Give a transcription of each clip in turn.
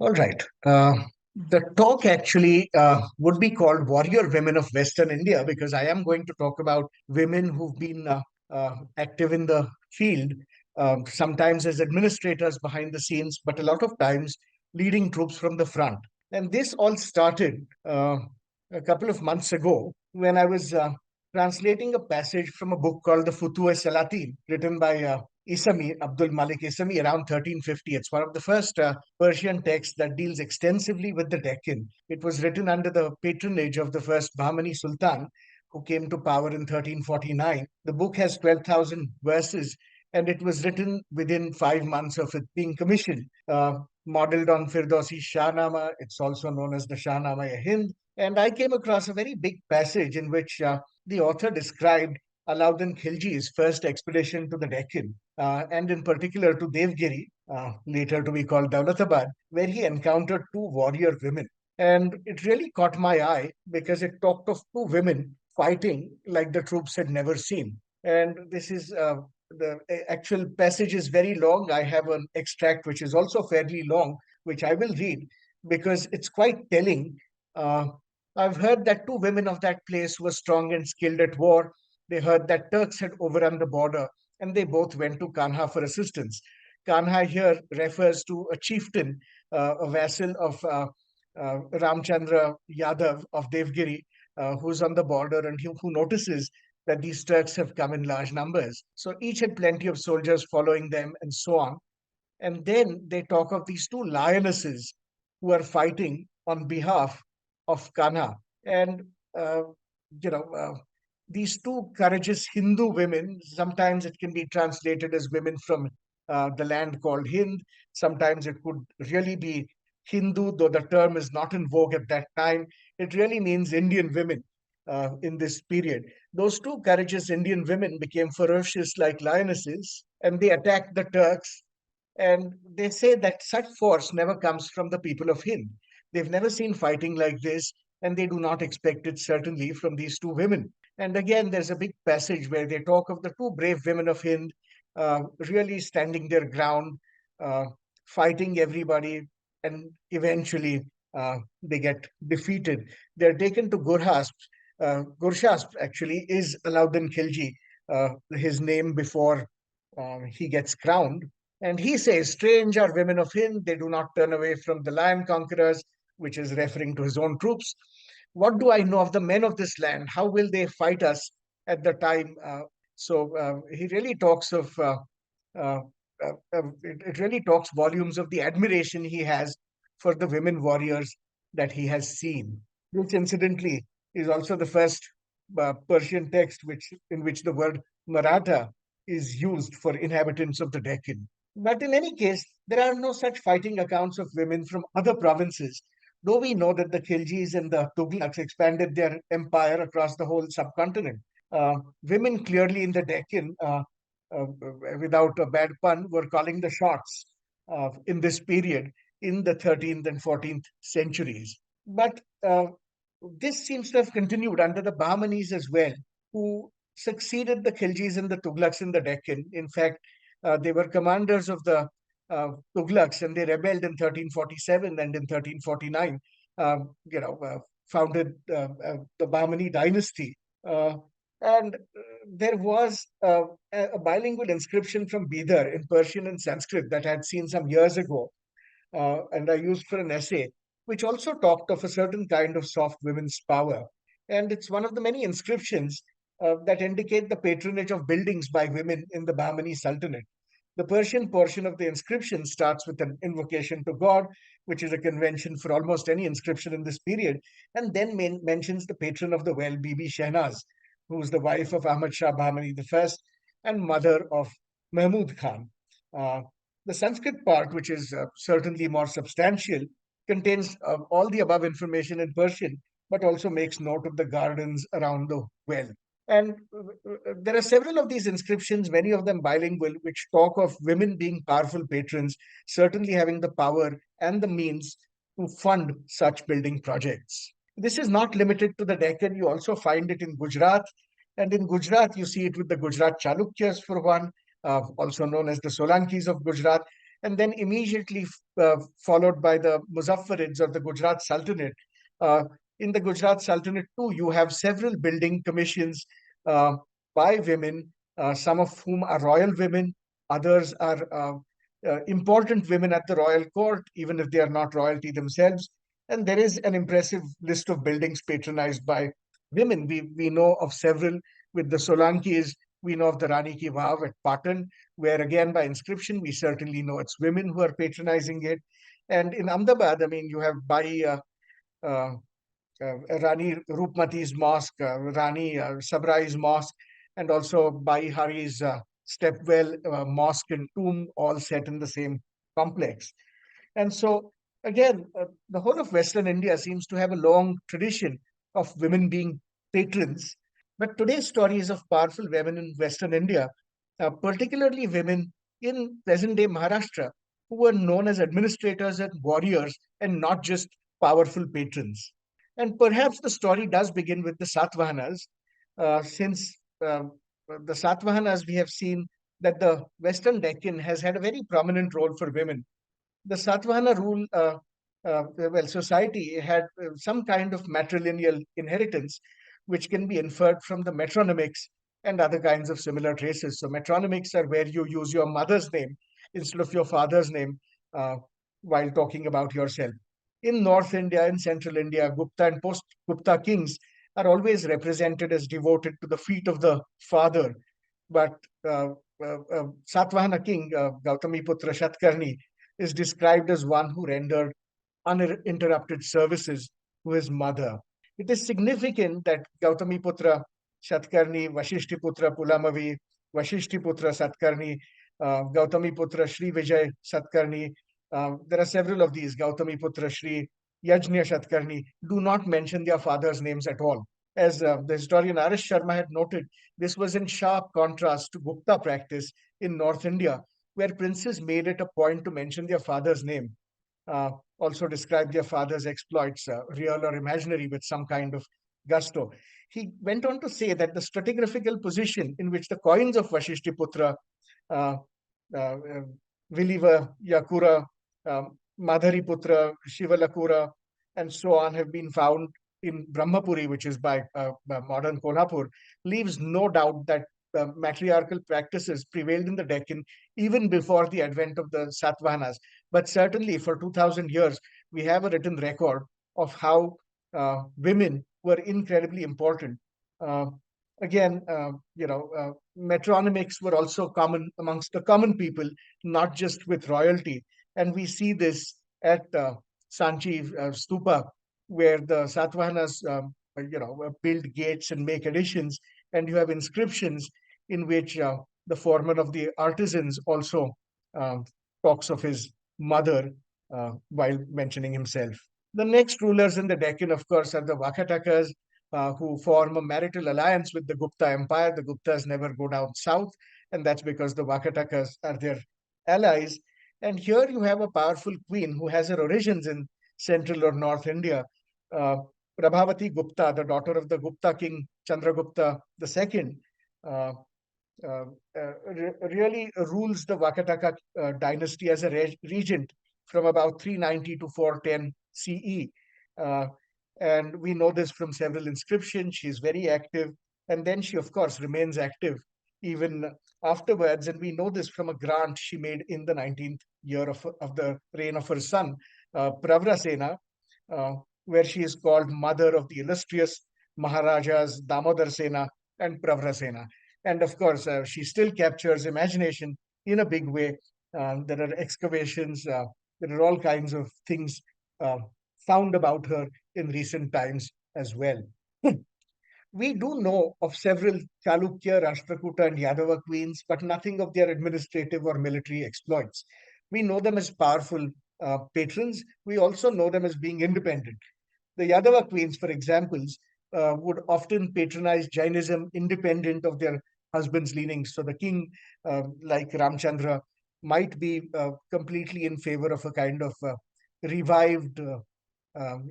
All right. The talk actually would be called Warrior Women of Western India because I am going to talk about women who've been active in the field, sometimes as administrators behind the scenes, but a lot of times leading troops from the front. And this all started a couple of months ago when I was translating a passage from a book called the Futuh Salatin, written by Isami, Abdul Malik Isami, around 1350. It's one of the first Persian texts that deals extensively with the Deccan. It was written under the patronage of the first Bahmani Sultan, who came to power in 1349. The book has 12,000 verses, and it was written within 5 months of it being commissioned. Modeled on Firdausi's Shahnama, it's also known as the Shahnama-e-Hind. And I came across a very big passage in which the author described Alauddin Khilji's first expedition to the Deccan, and in particular to Devgiri, later to be called Daulatabad, where he encountered two warrior women. And it really caught my eye because it talked of two women fighting like the troops had never seen. And this is the actual passage is very long. I have an extract which is also fairly long, which I will read because it's quite telling. Uh, I've heard that two women of that place were strong and skilled at war. They heard that Turks had overrun the border, and they both went to Kanha for assistance. Kanha here refers to a chieftain, a vassal of Ramchandra Yadav of Devgiri, who's on the border and who notices that these Turks have come in large numbers. So each had plenty of soldiers following them and so on. And then they talk of these two lionesses who are fighting on behalf of Kanha. And, uh, you know, these two courageous Hindu women, sometimes it can be translated as women from the land called Hind. Sometimes it could really be Hindu, though the term is not in vogue at that time. It really means Indian women in this period. Those two courageous Indian women became ferocious like lionesses and they attacked the Turks, and they say that such force never comes from the people of Hind. They've never seen fighting like this, and they do not expect it certainly from these two women. And again, there's a big passage where they talk of the two brave women of Hind really standing their ground, uh, fighting everybody, and eventually they get defeated. They're taken to Gurhasp. Gurshasp actually is Alauddin Khilji, his name before he gets crowned. And he says, strange are women of Hind, they do not turn away from the lion conquerors, which is referring to his own troops. What do I know of the men of this land? How will they fight us at the time? He really talks of, uh, it really talks volumes of the admiration he has for the women warriors that he has seen. Which incidentally is also the first Persian text in which the word Maratha is used for inhabitants of the Deccan. But in any case, there are no such fighting accounts of women from other provinces, though we know that the Khiljis and the Tughlaqs expanded their empire across the whole subcontinent. Women clearly in the Deccan, uh, without a bad pun, were calling the shots in this period in the 13th and 14th centuries. But this seems to have continued under the Bahmanis as well, who succeeded the Khiljis and the Tughlaqs in the Deccan. In fact, they were commanders of the Tughlaqs, and they rebelled in 1347 and in 1349. Founded the Bahmani dynasty. And there was a bilingual inscription from Bidar in Persian and Sanskrit that I had seen some years ago, and I used for an essay, which also talked of a certain kind of soft women's power. And it's one of the many inscriptions that indicate the patronage of buildings by women in the Bahmani Sultanate. The Persian portion of the inscription starts with an invocation to God, which is a convention for almost any inscription in this period, and then mentions the patron of the well, Bibi Shehnaz, who is the wife of Ahmad Shah Bahmani I and mother of Mahmud Khan. Uh, the Sanskrit part, which is certainly more substantial, contains all the above information in Persian, but also makes note of the gardens around the well. And there are several of these inscriptions, many of them bilingual, which talk of women being powerful patrons, certainly having the power and the means to fund such building projects. This is not limited to the Deccan. You also find it in Gujarat. And in Gujarat, you see it with the Gujarat Chalukyas, for one, also known as the Solankis of Gujarat. and then immediately followed by the Muzaffarids or the Gujarat Sultanate. Uh, in the Gujarat Sultanate too, you have several building commissions uh, by women, some of whom are royal women, others are important women at the royal court, even if they are not royalty themselves. And there is an impressive list of buildings patronized by women. We know of several with the Solankis. We know of the Rani Ki Vav at Patan, where again by inscription we certainly know it's women who are patronizing it. And in Ahmedabad, I mean, you have Bai uh, Rani Rupmati's mosque, Rani Sabrai's mosque, and also Bai Hari's Stepwell mosque and tomb, all set in the same complex. And so, again, the whole of Western India seems to have a long tradition of women being patrons. But today's story is of powerful women in Western India, particularly women in present day Maharashtra, who were known as administrators and warriors and not just powerful patrons. And perhaps the story does begin with the Satavahanas, since the Satavahanas, we have seen that the Western Deccan has had a very prominent role for women. The Satvahana rule, well, society had some kind of matrilineal inheritance, which can be inferred from the metronymics and other kinds of similar traces. So, metronymics are where you use your mother's name instead of your father's name uh, while talking about yourself. In North India, in Central India, Gupta and post Gupta kings are always represented as devoted to the feet of the father. But Satvahana king, Gautami Putra Shatkarni, is described as one who rendered uninterrupted services to his mother. It is significant that Gautami Putra Shatkarni, Vashishti Putra Pulamavi, Vashishti Putra Satkarni, Gautami Putra Shri Vijay Satkarni, there are several of these, Gautami Putra Shri Yajna Shatkarni, do not mention their fathers' names at all. As the historian Arish Sharma had noted, this was in sharp contrast to Gupta practice in North India, where princes made it a point to mention their father's name, uh, also describe their father's exploits, real or imaginary, with some kind of gusto. He went on to say that the stratigraphical position in which the coins of Vashishtiputra, uh, uh, Viliva Yakura, Madhariputra, Shivalakura, and so on have been found in Brahmapuri, which is by modern Kolhapur, leaves no doubt that matriarchal practices prevailed in the Deccan even before the advent of the Satavahanas. But certainly for 2000 years, we have a written record of how women were incredibly important. Uh, Again, metronymics were also common amongst the common people, not just with royalty. And we see this at Sanchi Stupa, where the Satavahanas, build gates and make additions, and you have inscriptions in which the foreman of the artisans also uh, talks of his mother while mentioning himself. The next rulers in the Deccan, of course, are the Vakatakas, who form a marital alliance with the Gupta Empire. The Guptas never go down south, and that's because the Vakatakas are their allies. And here you have a powerful queen who has her origins in central or north India. Uh, Prabhavati Gupta, the daughter of the Gupta king Chandragupta II, uh, uh, really rules the Vakataka dynasty as a regent from about 390 to 410 CE. Uh, and we know this from several inscriptions. She's very active. And then she, of course, remains active even afterwards. And we know this from a grant she made in the 19th year of the reign of her son, Pravrasena, uh, where she is called mother of the illustrious Maharajas Damodar Sena and Pravrasena. And of course, she still captures imagination in a big way. There are excavations, there are all kinds of things uh, found about her in recent times as well. We do know of several Chalukya, Rashtrakuta, and Yadava queens, but nothing of their administrative or military exploits. We know them as powerful patrons. We also know them as being independent. The Yadava queens, for examples, would often patronize Jainism independent of their husband's leanings. So the king, like Ramchandra, might be completely in favor of a kind of revived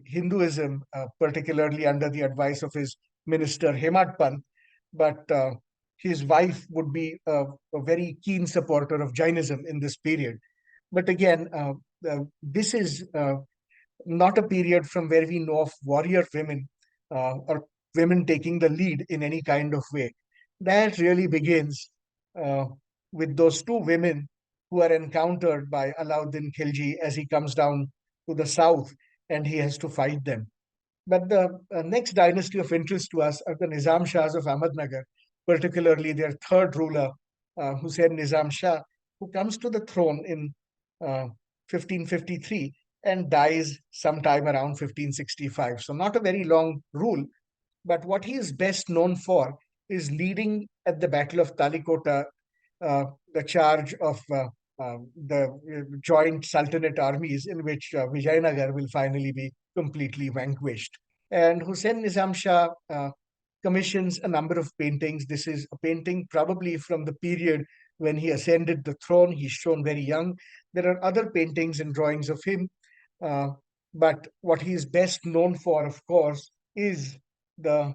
Hinduism, particularly under the advice of his minister Hemad Pant, but his wife would be a very keen supporter of Jainism in this period. But again, this is not a period from where we know of warrior women or women taking the lead in any kind of way. That really begins uh, with those two women who are encountered by Alauddin Khilji as he comes down to the south and he has to fight them. But the next dynasty of interest to us are the Nizam Shahs of Ahmednagar, particularly their third ruler, Hussein Nizam Shah, who comes to the throne in 1553 and dies sometime around 1565. So, not a very long rule, but what he is best known for is leading at the Battle of Talikota the charge of the joint Sultanate armies, in which Vijayanagar will finally be completely vanquished. And Hussein Nizam Shah commissions a number of paintings. This is a painting probably from the period when he ascended the throne. He's shown very young. There are other paintings and drawings of him, uh, but what he is best known for, of course, is the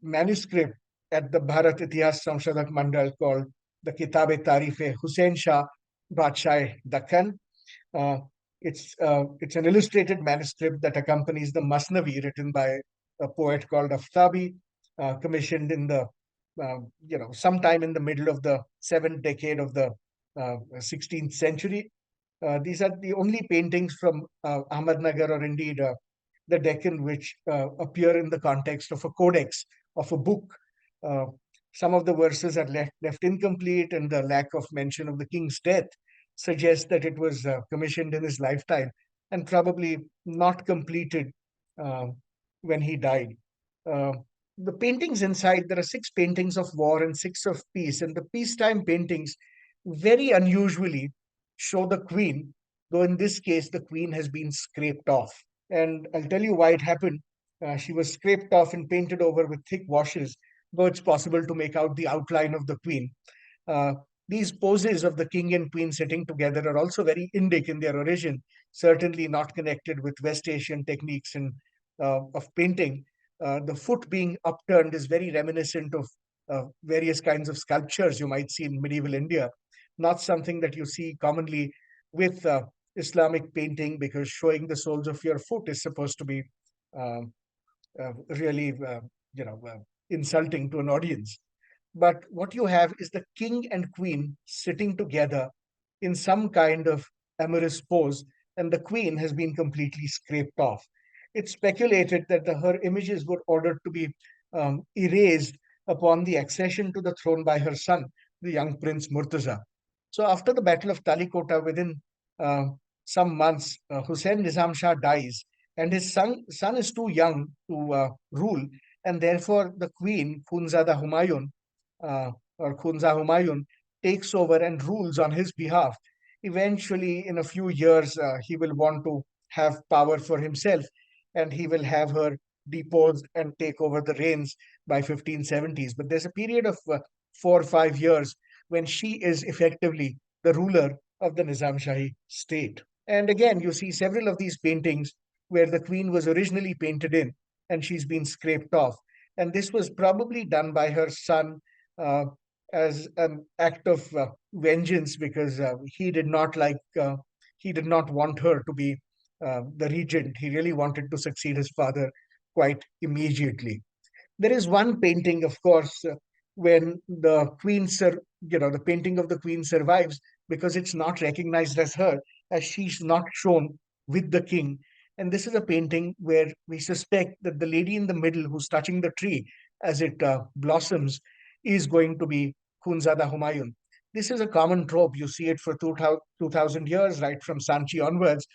manuscript at the Bharat Itihas Samshadak Mandal called the Kitab-e-Tarif-e Hussein Shah Badshah Deccan. Uh, it's an illustrated manuscript that accompanies the Masnavi written by a poet called Aftabi, commissioned in the sometime in the middle of the seventh decade of the 16th century. These are the only paintings from Ahmednagar or indeed the Deccan which appear in the context of a codex of a book. Uh, some of the verses are left incomplete, and the lack of mention of the king's death suggests that it was commissioned in his lifetime and probably not completed uh, when he died. Uh, the paintings inside, there are six paintings of war and six of peace, and the peacetime paintings very unusually show the queen, though in this case the queen has been scraped off. And I'll tell you why it happened. She was scraped off and painted over with thick washes, though it's possible to make out the outline of the queen. Uh, these poses of the king and queen sitting together are also very Indic in their origin, certainly not connected with West Asian techniques of painting. The foot being upturned is very reminiscent of various kinds of sculptures you might see in medieval India, not something that you see commonly with Islamic painting, because showing the soles of your foot is supposed to be um, really, insulting to an audience. But what you have is the king and queen sitting together in some kind of amorous pose, and the queen has been completely scraped off. It's speculated that her images were ordered to be erased upon the accession to the throne by her son, the young Prince Murtaza. So, after the Battle of Talikota, within uh, some months, Hussein Nizam Shah dies, and his son is too young to rule, and therefore the queen, Khunzada Humayun, uh, or Khunza Humayun, takes over and rules on his behalf. Eventually, in a few years, he will want to have power for himself, and he will have her deposed and take over the reins by 1570s. But there's a period of 4 or 5 years when she is effectively the ruler of the Nizam Shahi state. And again, you see several of these paintings where the queen was originally painted in and she's been scraped off. And this was probably done by her son uh, as an act of vengeance, because he did not want her to be the regent. He really wanted to succeed his father quite immediately. There is one painting, of course, when the painting of the queen survives because it's not recognized as her, as she's not shown with the king. And this is a painting where we suspect that the lady in the middle who's touching the tree as it blossoms is going to be Khunzada Humayun. This is a common trope. You see it for 2000 years, right from Sanchi onwards,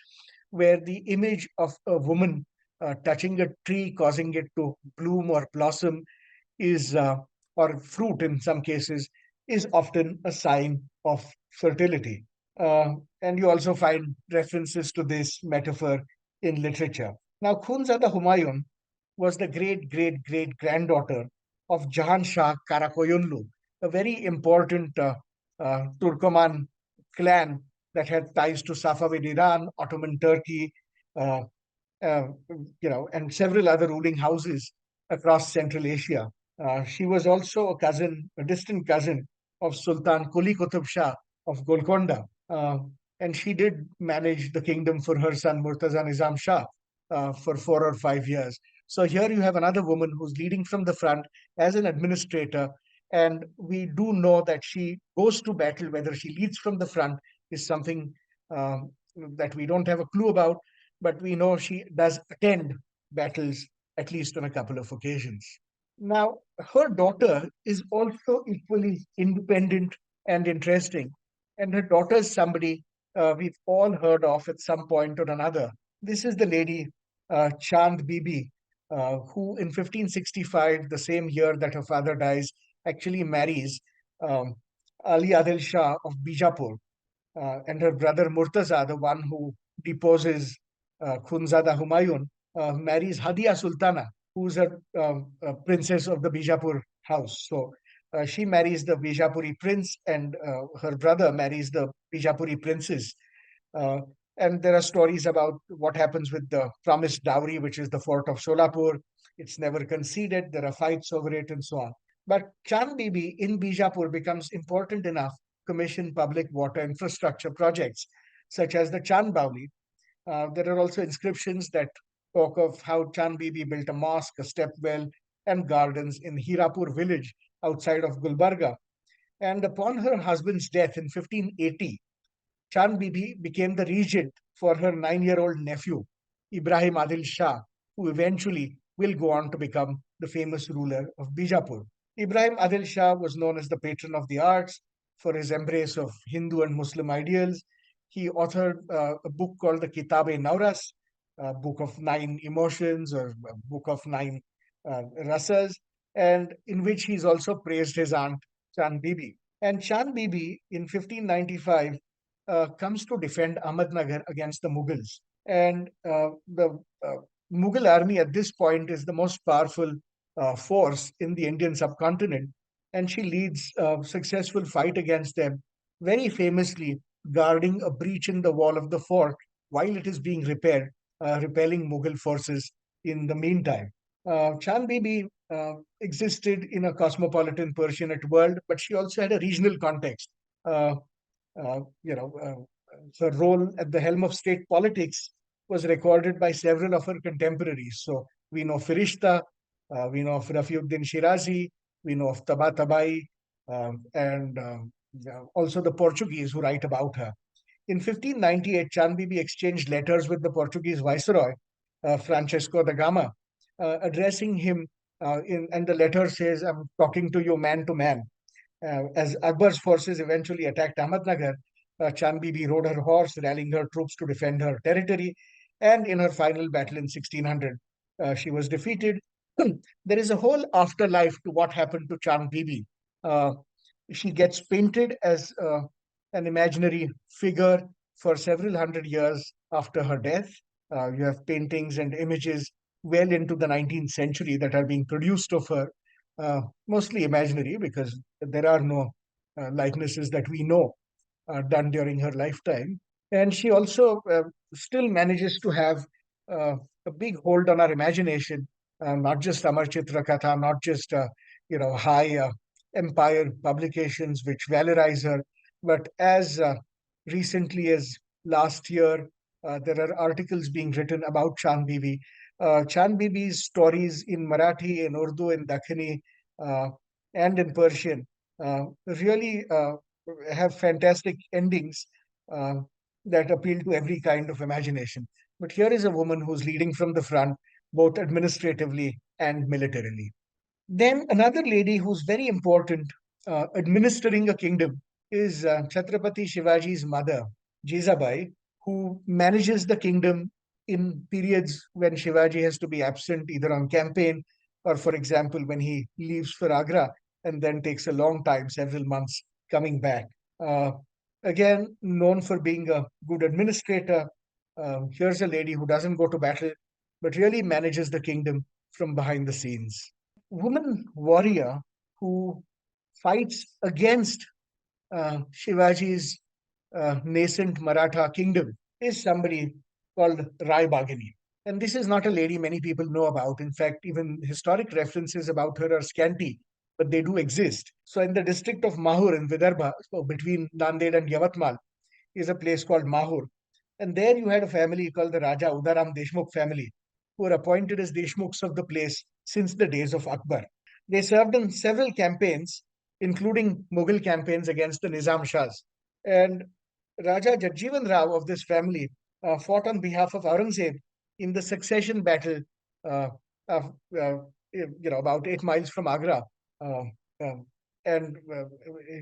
where the image of a woman touching a tree, causing it to bloom or blossom, is or fruit in some cases, is often a sign of fertility. And you also find references to this metaphor in literature. Now, Khunzada Humayun was the great great great granddaughter of Jahan Shah Karakoyunlu, a very important Turkoman clan that had ties to Safavid Iran, Ottoman Turkey, uh, uh, and several other ruling houses across Central Asia. She was also a distant cousin of Sultan Kuli Qutub Shah of Golconda. and she did manage the kingdom for her son Murtaza Nizam Shah for 4 or 5 years. So here you have another woman who's leading from the front as an administrator, and we do know that she goes to battle. Whether she leads from the front is something um, that we don't have a clue about, but we know she does attend battles at least on a couple of occasions. Now, her daughter is also equally independent and interesting. And her daughter is somebody we've all heard of at some point or another. This is the lady Chand Bibi, who in 1565, the same year that her father dies, actually marries um, Ali Adil Shah of Bijapur, and her brother Murtaza, the one who deposes Khunzada Humayun, marries Hadia Sultana, who's a princess of the Bijapur house. So she marries the Bijapuri prince, and her brother marries the Bijapuri princess. Uh, and there are stories about what happens with the promised dowry, which is the fort of Solapur. It's never conceded. There are fights over it, and so on. But Chand Bibi in Bijapur becomes important enough to commission public water infrastructure projects, such as the Chand Bauli. There are also inscriptions that talk of how Chand Bibi built a mosque, a step well, and gardens in Hirapur village outside of Gulbarga. And upon her husband's death in 1580, Chand Bibi became the regent for her 9-year-old nephew, Ibrahim Adil Shah, who eventually will go on to become the famous ruler of Bijapur. Ibrahim Adil Shah was known as the patron of the arts for his embrace of Hindu and Muslim ideals. He authored a book called the Kitab-e Nauras, a book of nine emotions or a book of nine rasas, and in which he's also praised his aunt, Chand Bibi. And Chand Bibi in 1595 comes to defend Ahmednagar against the Mughals. And the Mughal army at this point is the most powerful force in the Indian subcontinent. And she leads a successful fight against them, very famously guarding a breach in the wall of the fort while it is being repaired, repelling Mughal forces in the meantime. Chand Bibi existed in a cosmopolitan Persianate world, but she also had a regional context. Uh, her role at the helm of state politics was recorded by several of her contemporaries. So we know Firishta, we know of Rafiuddin Shirazi, we know of Tabatabai, and also the Portuguese who write about her. In 1598, Chand Bibi exchanged letters with the Portuguese viceroy, Francisco da Gama, addressing him and the letter says, I'm talking to you man to man. As Akbar's forces eventually attacked Ahmednagar, Chand Bibi rode her horse, rallying her troops to defend her territory. And in her final battle in 1600, she was defeated. There is a whole afterlife to what happened to Chand Bibi. Uh, she gets painted as an imaginary figure for several hundred years after her death. You have paintings and images well into the 19th century that are being produced of her, mostly imaginary because there are no likenesses that we know done during her lifetime. And she also still manages to have uh, a big hold on our imagination, not just Amar Chitra Katha, not just high empire publications which valorize her, but as recently as last year, there are articles being written about Chand Bibi. Chand Bibi's stories in Marathi, in Urdu, in Dakhini, uh, and in Persian really have fantastic endings uh, that appeal to every kind of imagination. But here is a woman who's leading from the front, both administratively and militarily. Then another lady who's very important administering a kingdom is Chhatrapati Shivaji's mother, Jizabai, who manages the kingdom in periods when Shivaji has to be absent, either on campaign or, for example, when he leaves for Agra and then takes a long time, several months, coming back. Uh, Again, known for being a good administrator, here's a lady who doesn't go to battle but really manages the kingdom from behind the scenes. Woman warrior who fights against Shivaji's nascent Maratha kingdom is somebody called Rai Bagini. And this is not a lady many people know about. In fact, even historic references about her are scanty, but they do exist. So, in the district of Mahur in Vidarbha, so between Nanded and Yavatmal, is a place called Mahur. And there you had a family called the Raja Udaram Deshmukh family, who were appointed as Deshmukhs of the place since the days of Akbar. They served in several campaigns, including Mughal campaigns against the Nizam Shahs. And Raja Jagjivan Rao of this family fought on behalf of Aurangzeb in the succession battle uh, of, about 8 miles from Agra. Uh, um, and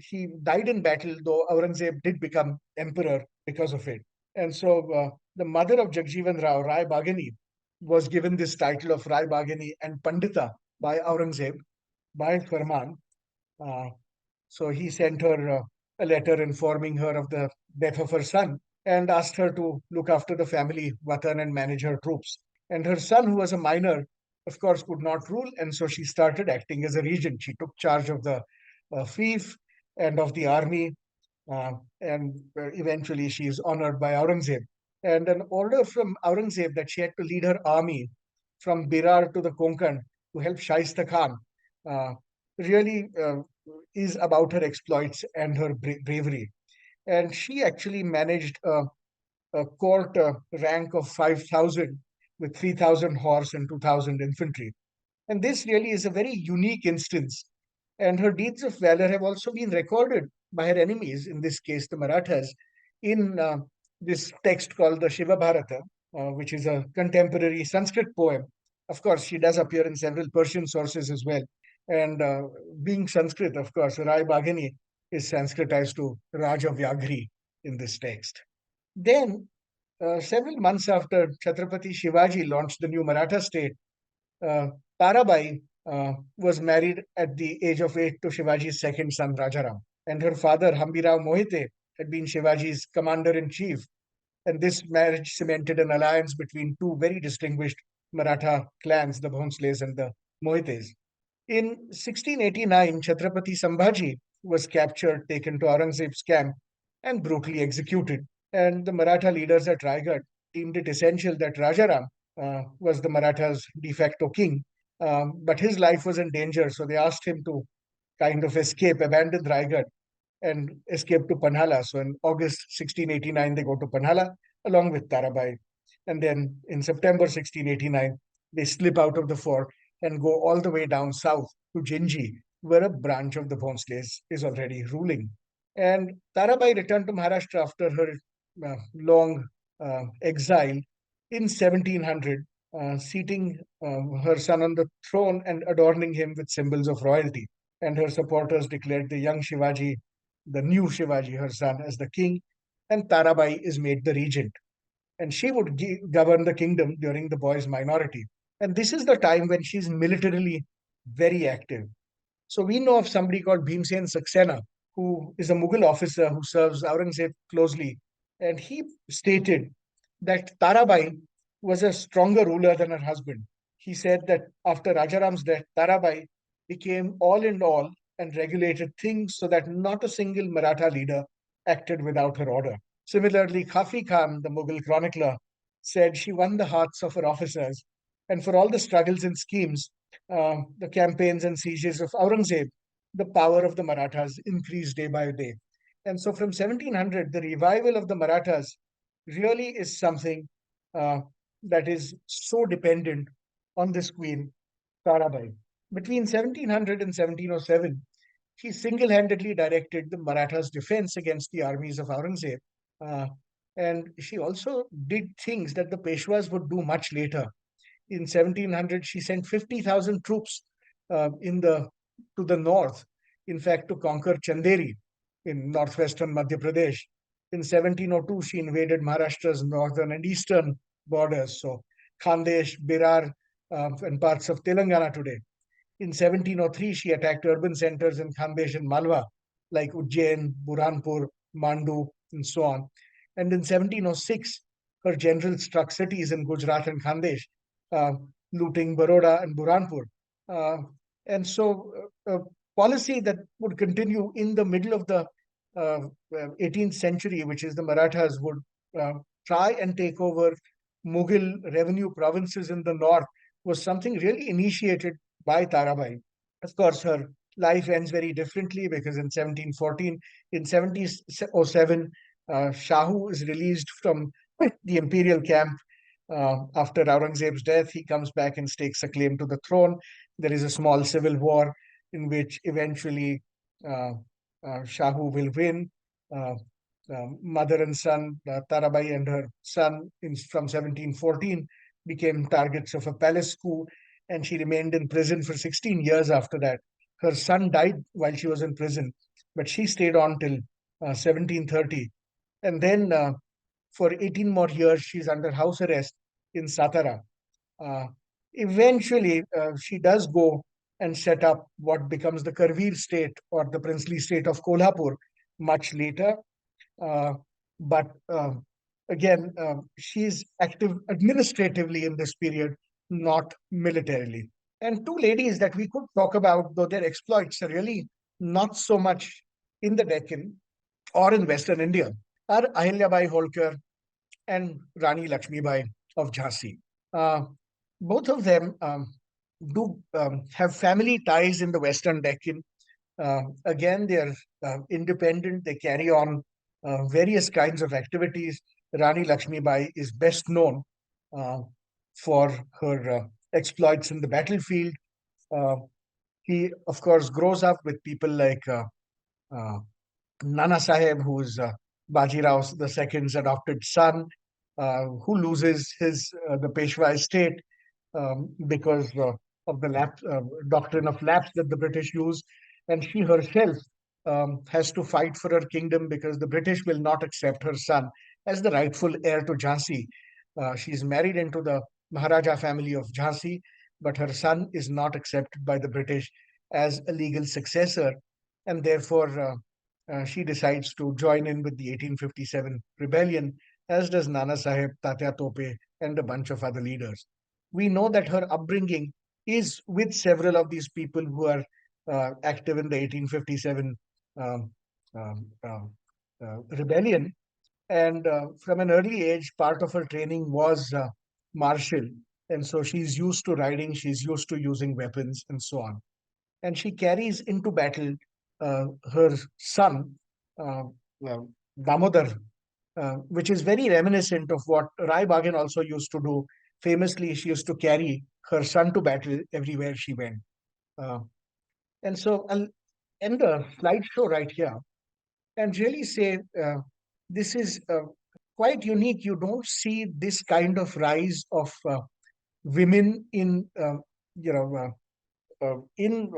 he died in battle, though Aurangzeb did become emperor because of it. And so the mother of Jagjivan Rao, Rai Bagani, was given this title of Rai Bagani and Pandita by Aurangzeb by Farman. Uh, so he sent her a letter informing her of the death of her son and asked her to look after the family watan and manage her troops. And her son, who was a minor, of course, could not rule, and so she started acting as a regent. She took charge of the fief and of the army, and eventually she is honored by Aurangzeb. And an order from Aurangzeb that she had to lead her army from Birar to the Konkan to help Shaista Khan uh, really is about her exploits and her bravery. And she actually managed a court rank of 5,000 with 3,000 horse and 2,000 infantry. And this really is a very unique instance. And her deeds of valor have also been recorded by her enemies, in this case, the Marathas, in this text called the Shiva Bharata, which is a contemporary Sanskrit poem. Of course, she does appear in several Persian sources as well. And being Sanskrit, of course, Rai Bagani is Sanskritized to Raja Vyagri in this text. Then, several months after Chhatrapati Shivaji launched the new Maratha state, uh, Tarabai was married at the age of 8 to Shivaji's second son, Rajaram. And her father, Hambirao Mohite, had been Shivaji's commander in chief. And this marriage cemented an alliance between two very distinguished Maratha clans, the Bhonsles and the Mohites. In 1689, Chhatrapati Sambhaji was captured, taken to Aurangzeb's camp, and brutally executed. And the Maratha leaders at Raigad deemed it essential that Rajaram was the Marathas' de facto king. But his life was in danger, so they asked him to kind of escape, abandon Raigad, and escape to Panhala. So in August 1689, they go to Panhala along with Tarabai. And then in September 1689, they slip out of the fort and go all the way down south to Jinji, where a branch of the Bhonsles is already ruling. And Tarabai returned to Maharashtra after her long exile in 1700, seating her son on the throne and adorning him with symbols of royalty. And her supporters declared the young Shivaji, the new Shivaji, her son, as the king, and Tarabai is made the regent. And she would govern the kingdom during the boy's minority. And this is the time when she's militarily very active. So we know of somebody called Bhimsen Saxena, who is a Mughal officer who serves Aurangzeb closely. And he stated that Tarabai was a stronger ruler than her husband. He said that after Rajaram's death, Tarabai became all in all and regulated things so that not a single Maratha leader acted without her order. Similarly, Khaki Khan, the Mughal chronicler, said she won the hearts of her officers. And for all the struggles and schemes, the campaigns and sieges of Aurangzeb, the power of the Marathas increased day by day. And so from 1700, the revival of the Marathas really is something uh, that is so dependent on this queen, Tarabai. Between 1700 and 1707, he single handedly directed the Marathas' defense against the armies of Aurangzeb. Uh, and she also did things that the Peshwas would do much later. In 1700, she sent 50,000 troops in the to the north, in fact, to conquer Chanderi in northwestern Madhya Pradesh. In 1702, she invaded Maharashtra's northern and eastern borders, so Khandesh, Birar, and parts of Telangana today. In 1703, she attacked urban centers in Khandesh and Malwa, like Ujjain, Burhanpur, Mandu, and so on. And in 1706, her generals struck cities in Gujarat and Khandesh, uh, looting Baroda and Burhanpur. Uh, and so, a policy that would continue in the middle of the 18th century, which is the Marathas would uh, try and take over Mughal revenue provinces in the north, was something really initiated by Tarabai. Of course, her life ends very differently because in 1714, in 1707, Shahu is released from the imperial camp after Aurangzeb's death. He comes back and stakes a claim to the throne. There is a small civil war in which eventually uh, Shahu will win. Uh, Mother and son, Tarabai and her son, from 1714, became targets of a palace coup, and she remained in prison for 16 years after that. Her son died while she was in prison, but she stayed on till 1730. And then for 18 more years, she's under house arrest in Satara. Uh, Eventually, she does go and set up what becomes the Karveer state or the princely state of Kolhapur much later. Uh, but again, she's active administratively in this period, not militarily. And two ladies that we could talk about, though their exploits are really not so much in the Deccan or in Western India, are Ahilyabai Holkar and Rani Laxmibai of Jhansi. Uh, both of them do have family ties in the Western Deccan. Again, they are independent. They carry on various kinds of activities. Rani Lakshmibai is best known uh, for her exploits in the battlefield. Uh, he, of course, grows up with people like uh, Nana Sahib, who's Bajirao II's adopted son, who loses the Peshwa estate because of the doctrine of lapse that the British use, and she herself has to fight for her kingdom because the British will not accept her son as the rightful heir to Jhansi. She's married into the Maharaja family of Jhansi, but her son is not accepted by the British as a legal successor, and therefore she decides to join in with the 1857 rebellion, as does Nana Sahib, Tatya Tope, and a bunch of other leaders. We know that her upbringing is with several of these people who are active in the 1857 um, um, rebellion. And from an early age, part of her training was martial. And so she's used to riding, she's used to using weapons, and so on. And she carries into battle her son, uh, Damodar, which is very reminiscent of what Rai Bagin also used to do. Famously, she used to carry her son to battle everywhere she went. Uh, and so I'll end the slideshow right here and really say this is quite unique. You don't see this kind of rise of women in, in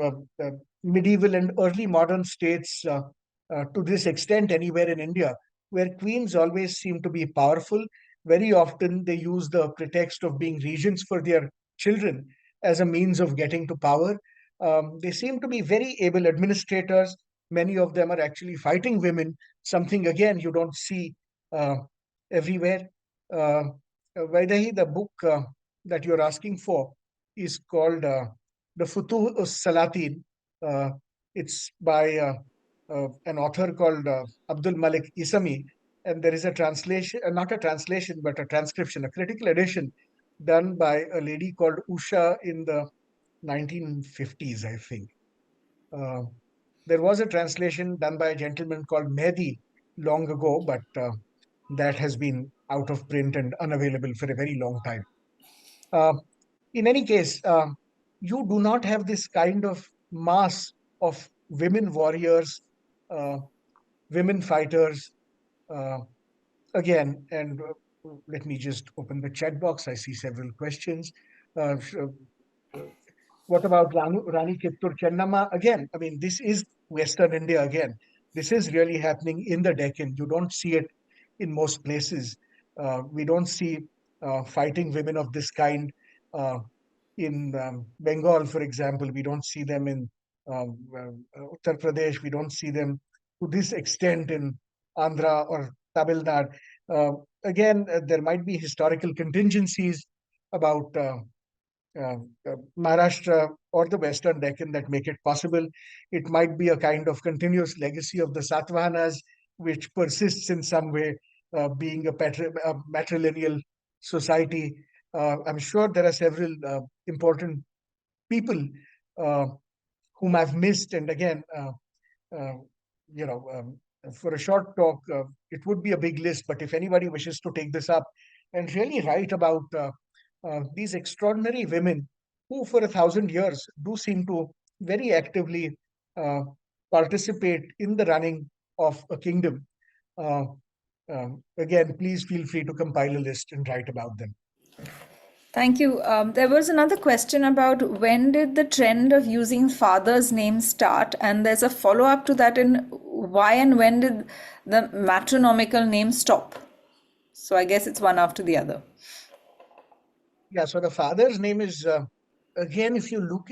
medieval and early modern states to this extent anywhere in India, where queens always seem to be powerful. Very often they use the pretext of being regents for their children as a means of getting to power. They seem to be very able administrators. Many of them are actually fighting women, something again you don't see uh, everywhere. Uh, Vaidehi, the book that you're asking for is called the Futuh Salatin. Uh, it's by an author called Abdul Malik Isami, and there is a translation, not a translation, but a transcription, a critical edition done by a lady called Usha in the 1950s, I think. Uh, there was a translation done by a gentleman called Mehdi long ago, but that has been out of print and unavailable for a very long time. Uh, in any case, you do not have this kind of mass of women warriors, uh, women fighters. Uh, Again, and let me just open the chat box. I see several questions. What about Rani Kittur Chennamma? Again, I mean, this is Western India again. This is really happening in the Deccan. You don't see it in most places. We don't see fighting women of this kind uh, in Bengal, for example. We don't see them in Uttar Pradesh. We don't see them to this extent in Andhra or Tamil Nadu. Again, there might be historical contingencies about uh, Maharashtra or the Western Deccan that make it possible. It might be a kind of continuous legacy of the Satavahanas, which persists in some way, being a matrilineal society. I'm sure there are several important people uh, whom I've missed, and again, uh, for a short talk, it would be a big list, but if anybody wishes to take this up and really write about these extraordinary women who, for 1,000 years, do seem to very actively uh, participate in the running of a kingdom, uh, again, please feel free to compile a list and write about them. Thank you. There was another question about when did the trend of using father's name start? And there's a follow up to that in why and when did the matronymical name stop? So I guess it's one after the other. Yeah, so the father's name is, again, if you look,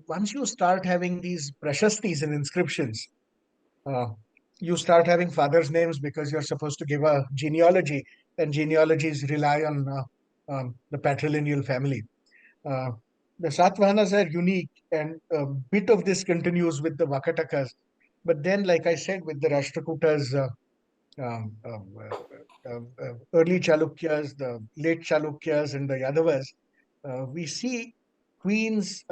once you start having these prashastis and inscriptions, uh, you start having fathers' names because you're supposed to give a genealogy, and genealogies rely on the patrilineal family. Uh, the Satavahanas are unique, and a bit of this continues with the Vakatakas. But then, like I said, with the Rashtrakutas, early Chalukyas, the late Chalukyas, and the Yadavas, we see queens,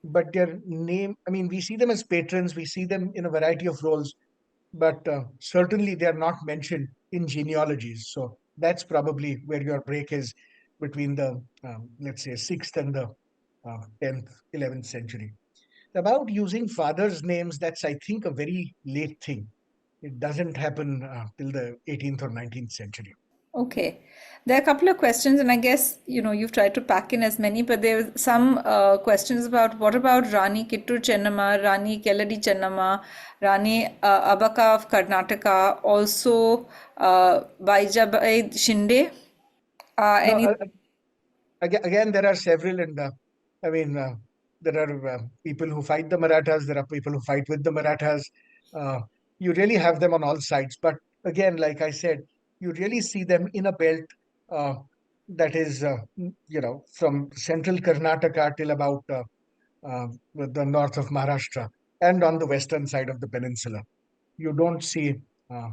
but their name, I mean, we see them as patrons, we see them in a variety of roles, but certainly they are not mentioned in genealogies. So that's probably where your break is between the, let's say, 6th and the 10th, 11th century. About using fathers' names, that's, I think, a very late thing. It doesn't happen till the 18th or 19th century. Okay. There are a couple of questions, and I guess you've tried to pack in as many, but there are some questions about what about Rani Kittur Chennamma, Rani Keladi Chennamma, Rani Abaka of Karnataka, also Baijabai Shinde. No, Any again, there are several, and I mean, there are people who fight the Marathas, there are people who fight with the Marathas. Uh, you really have them on all sides. But again, like I said, you really see them in a belt uh, that is, from central Karnataka till about the north of Maharashtra and on the western side of the peninsula. You don't see uh,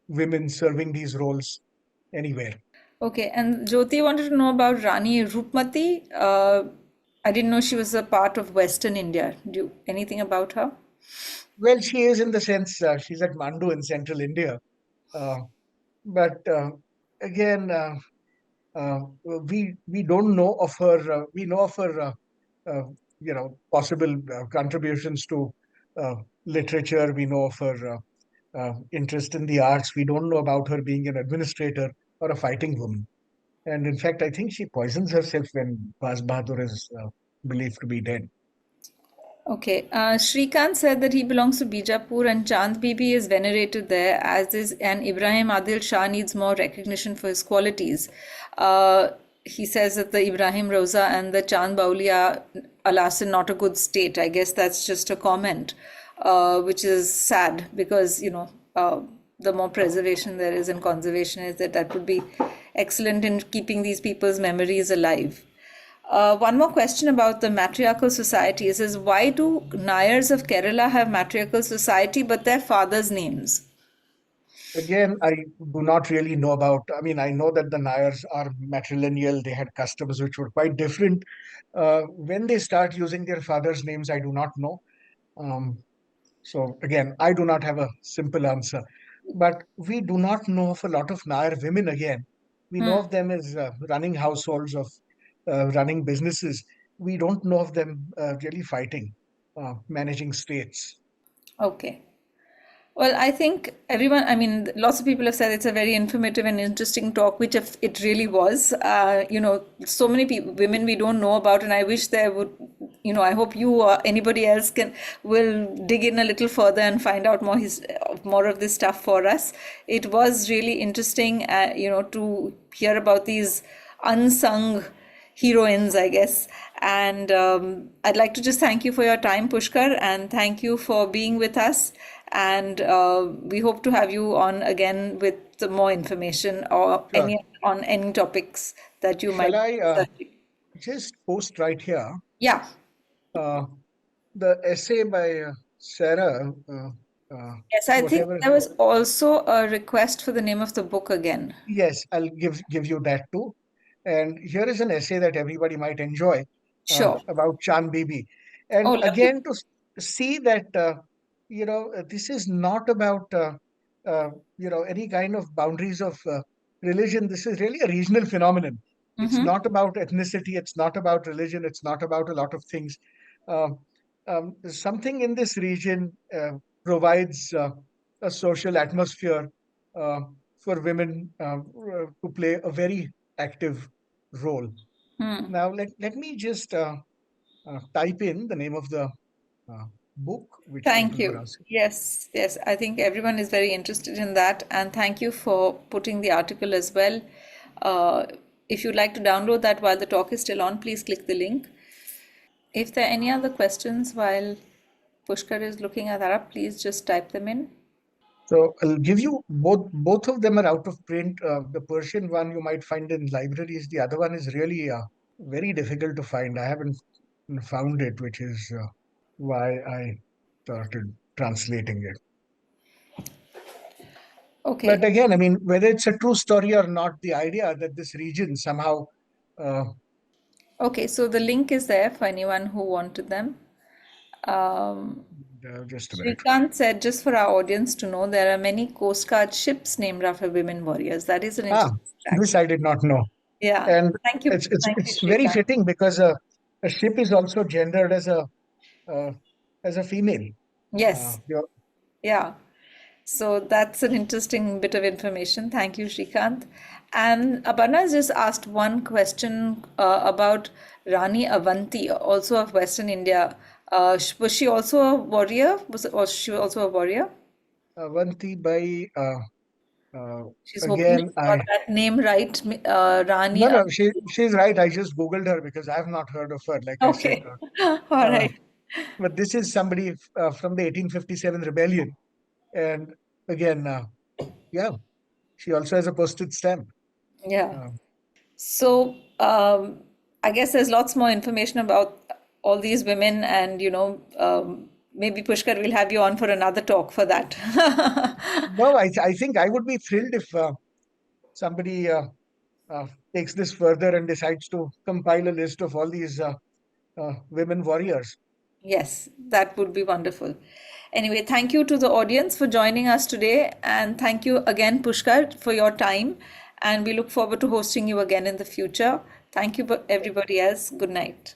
women serving these roles anywhere. Okay, and Jyoti wanted to know about Rani Rupmati. I didn't know she was a part of Western India. Do you, anything about her? Well, she is in the sense she's at Mandu in central India. Uh, but again, uh, we don't know of her. We know of her, possible contributions to uh, literature. We know of her interest in the arts. We don't know about her being an administrator or a fighting woman. And in fact, I think she poisons herself when Baz Bahadur is believed to be dead. Okay, Shrikant said that he belongs to Bijapur and Chand Bibi is venerated there, as is, and Ibrahim Adil Shah needs more recognition for his qualities. He says that the Ibrahim Rosa and the Chand Bauli are, alas, in not a good state. I guess that's just a comment, which is sad because, the more preservation there is and conservation is, that would be excellent in keeping these people's memories alive. One more question about the matriarchal societies is why do Nayars of Kerala have matriarchal society but their fathers' names? Again, I do not really know about. I mean, I know that the Nayars are matrilineal. They had customs which were quite different. When they start using their fathers' names, I do not know. Um, so again, I do not have a simple answer. But we do not know of a lot of Nayar women again. We know of them as running households, of running businesses. We don't know of them really fighting, managing states. Okay. Well, I think everyone, I mean, lots of people have said it's a very informative and interesting talk, which if it really was. So many people, women we don't know about, and I wish there would, I hope you or anybody else will dig in a little further and find out more of this stuff for us. It was really interesting, to hear about these unsung heroines, I guess. And I'd like to just thank you for your time, Pushkar, and thank you for being with us. And we hope to have you on again with more information or Sure. on any topics that you might Shall be I researching. just post right here Yeah, uh, the essay by Sarah, uh, yes, I think whatever? there was also a request for the name of the book again. Yes, I'll give you that too. And here is an essay that everybody might enjoy Sure. about Chan Bibi. Oh, And lovely. again, to see that. this is not about any kind of boundaries of religion. This is really a regional phenomenon. It's Mm-hmm. not about ethnicity. It's not about religion. It's not about a lot of things. Um, Something in this region provides a social atmosphere uh, for women to play a very active role. Hmm. Now, let me just type in the name of the uh, book which Thank people were you. asking. Yes, yes. I think everyone is very interested in that. And thank you for putting the article as well. Uh, if you'd like to download that while the talk is still on, please click the link. If there are any other questions while Pushkar is looking at that up, please just type them in. So I'll give you both. Both of them are out of print. The Persian one you might find in libraries. The other one is really very difficult to find. I haven't found it, which is why I started translating it. Okay. But again, I mean, whether it's a true story or not, the idea that this region somehow, uh, Okay, so the link is there for anyone who wanted them. Um, just a minute. Shrikant said, just for our audience to know, there are many Coast Guard ships named after women warriors. That is an Ah, interesting this fact. I did not know, Yeah. and Thank you. Thank you, it's very Shrikant. fitting because a ship is also gendered uh, as a female. Uh, Yes. you Yeah. So that's an interesting bit of information. Thank you, Shrikant. And Aparna has just asked one question about Rani Avanti, also of Western India. Was she also a warrior? Was she also a warrior? Avanti by uh, She's hoping again. she got that name right. Rani. No, she's right. I just googled her because I have not heard of her. Like I said, Okay. All uh, right. but this is somebody from the 1857 rebellion, and again, yeah, she also has a postage stamp. Yeah. Uh, So, I guess there's lots more information about all these women, and maybe Pushkar will have you on for another talk for that. no, I think I would be thrilled if somebody uh, takes this further and decides to compile a list of all these women warriors. Yes, that would be wonderful. Anyway, thank you to the audience for joining us today, and thank you again, Pushkar, for your time. And we look forward to hosting you again in the future. Thank you, everybody else. Good night.